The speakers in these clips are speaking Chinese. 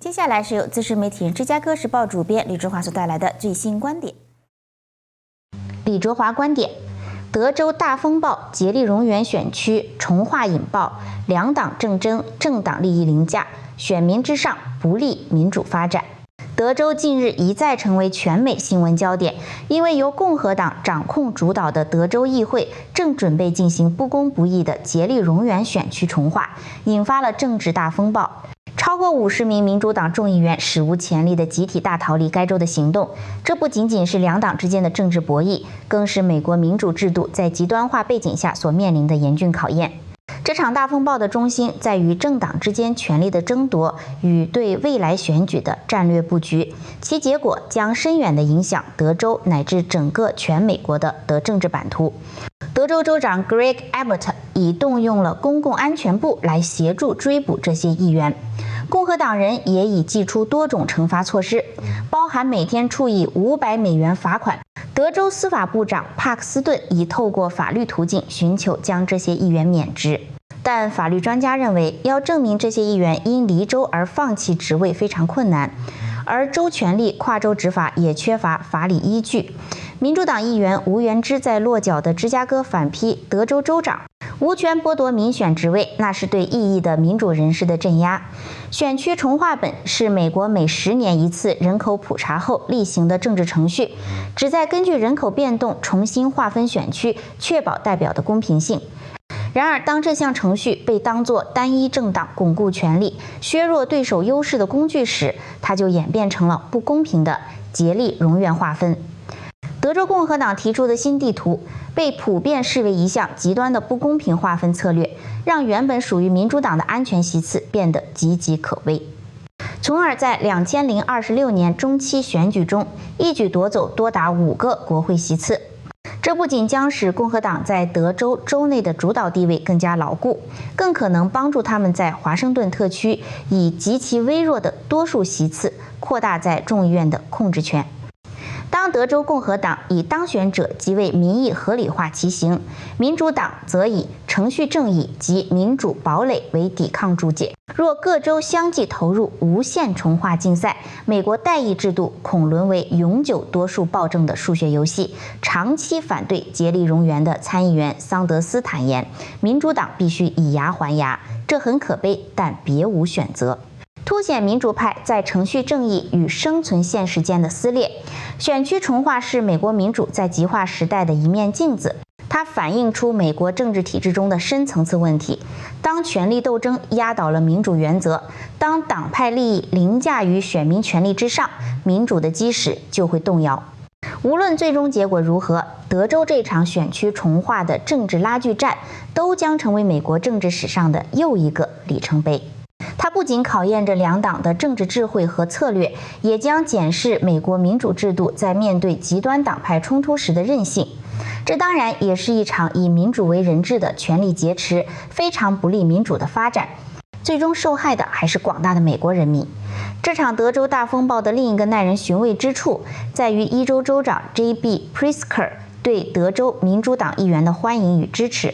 接下来是由资深媒体人芝加哥时报主编李卓华所带来的最新观点。李卓华观点：德州大风暴，竭力蝾园选区重划引爆，两党政争，政党利益凌驾，选民至上，不利民主发展。德州近日一再成为全美新闻焦点，因为由共和党掌控主导的德州议会正准备进行不公不义的竭力蝾园选区重划，引发了政治大风暴。超过50名民主党众议员史无前例的集体大逃离该州的行动，这不仅仅是两党之间的政治博弈，更是美国民主制度在极端化背景下所面临的严峻考验。这场大风暴的中心在于政党之间权力的争夺与对未来选举的战略布局，其结果将深远地影响德州乃至整个全美国的政治版图。德州州长 Greg Abbott 已动用了公共安全部来协助追捕这些议员。共和党人也已祭出多种惩罚措施，包含每天处以$500罚款。德州司法部长帕克斯顿已透过法律途径寻求将这些议员免职，但法律专家认为，要证明这些议员因离州而放弃职位非常困难，而州权力跨州执法也缺乏法理依据。民主党议员吴元之在落脚的芝加哥反批德州州长无权剥夺民选职位，那是对异议的民主人士的镇压。选区重划本是美国每10年一次人口普查后例行的政治程序，旨在根据人口变动重新划分选区，确保代表的公平性。然而，当这项程序被当作单一政党巩固权力、削弱对手优势的工具时，它就演变成了不公平的竭力蝾园划分。德州共和党提出的新地图被普遍视为一项极端的不公平划分策略，让原本属于民主党的安全席次变得岌岌可危，从而在2026年中期选举中一举夺走多达5个国会席次。这不仅将使共和党在德州州内的主导地位更加牢固，更可能帮助他们在华盛顿特区以极其微弱的多数席次扩大在众议院的控制权。当德州共和党以当选者即为民意合理化其行，民主党则以程序正义及民主堡垒为抵抗注解。若各州相继投入无限重划竞赛，美国代议制度恐沦为永久多数暴政的数学游戏。长期反对竭力蝾园的参议员桑德斯坦言，民主党必须以牙还牙，这很可悲，但别无选择。凸显民主派在程序正义与生存现实间的撕裂。选区重划是美国民主在极化时代的一面镜子，它反映出美国政治体制中的深层次问题。当权力斗争压倒了民主原则，当党派利益凌驾于选民权利之上，民主的基石就会动摇。无论最终结果如何，德州这场选区重划的政治拉锯战都将成为美国政治史上的又一个里程碑。它不仅考验着两党的政治智慧和策略，也将检视美国民主制度在面对极端党派冲突时的韧性。这当然也是一场以民主为人治的权力劫持，非常不利民主的发展。最终受害的还是广大的美国人民。这场德州大风暴的另一个耐人寻味之处，在于一州州长 J.B. Pritzker 对德州民主党议员的欢迎与支持。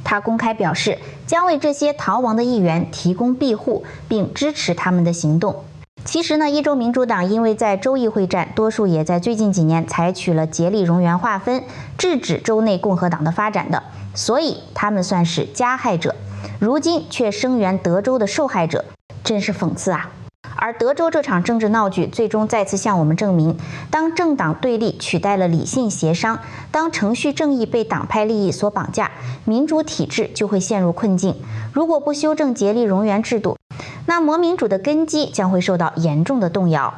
他公开表示，将为这些逃亡的议员提供庇护，并支持他们的行动。其实呢，一州民主党因为在州议会战，多数也在最近几年采取了竭力蝾园划分，制止州内共和党的发展的，所以他们算是加害者，如今却声援德州的受害者，真是讽刺啊！而德州这场政治闹剧最终再次向我们证明，当政党对立取代了理性协商，当程序正义被党派利益所绑架，民主体制就会陷入困境。如果不修正竭力蝾园制度，那么民主的根基将会受到严重的动摇。